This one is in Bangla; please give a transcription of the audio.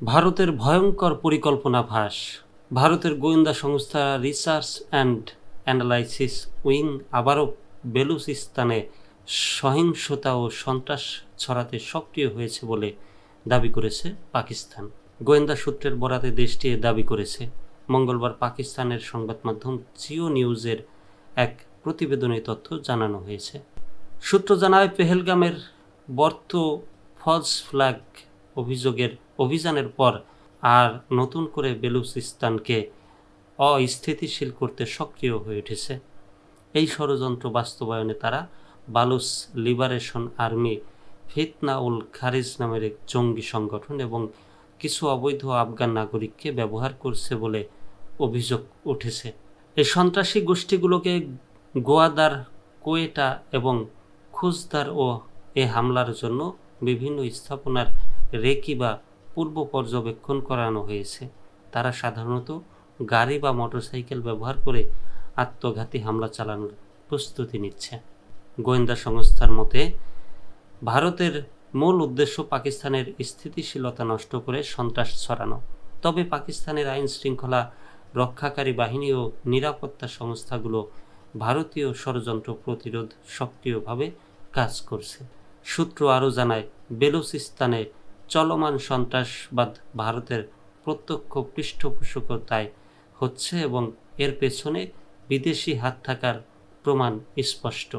ভারতের ভয়ঙ্কর পরিকল্পনা ফাঁস। ভারতের গোয়েন্দা সংস্থা রিসার্চ অ্যান্ড অ্যানালাইসিস উইং আবারও বেলুচিস্তানে সহিংসতা ও সন্ত্রাস ছড়াতে সক্রিয় হয়েছে বলে দাবি করেছে পাকিস্তান। গোয়েন্দা সূত্রের বরাতে দেশটি দাবি করেছে। মঙ্গলবার পাকিস্তানের সংবাদ মাধ্যম জিও নিউজের এক প্রতিবেদনে তথ্য জানানো হয়েছে। সূত্র জানায়, পেহেলগামের বর্ত ফলস ফ্ল্যাগ অভিযানের পর আর নতুন করে বেলুচিস্তানকে অস্থিতিশীল করতে সক্রিয় হয়ে উঠেছে। এই ষড়যন্ত্র বাস্তবায়নে তারা বালুচ লিবারেশন আর্মি, ফিতনা উল খারিজ নামের এক জঙ্গি সংগঠন এবং কিছু অবৈধ আফগান নাগরিককে ব্যবহার করছে বলে অভিযোগ উঠেছে। এই সন্ত্রাসী গোষ্ঠীগুলোকে গোয়াদার, কোয়েটা এবং খুজদার ও এ হামলার জন্য বিভিন্ন স্থাপনার রেকি বা পূর্ব পর্যবেক্ষণ করানো হয়েছে। তারা সাধারণত গাড়ি বা মোটরসাইকেল ব্যবহার করে আত্মঘাতী হামলা চালানোর প্রস্তুতি নিচ্ছে। গোয়েন্দা সংস্থার মতে ভারতের মূল উদ্দেশ্য পাকিস্তানের স্থিতিশীলতা নষ্ট করে সন্ত্রাস ছড়ানো। তবে পাকিস্তানের আইন শৃঙ্খলা রক্ষাকারী বাহিনী ও নিরাপত্তা সংস্থাগুলো ভারতীয় ষড়যন্ত্র প্রতিরোধ সক্রিয়ভাবে কাজ করছে। সূত্র আরও জানায়, বেলুচিস্তানে চলমান সন্ত্রাসবাদ ভারতের প্রত্যক্ষ পৃষ্ঠপোষকতায় হচ্ছে এবং এর পেছনে বিদেশি হাত থাকার প্রমাণ স্পষ্ট।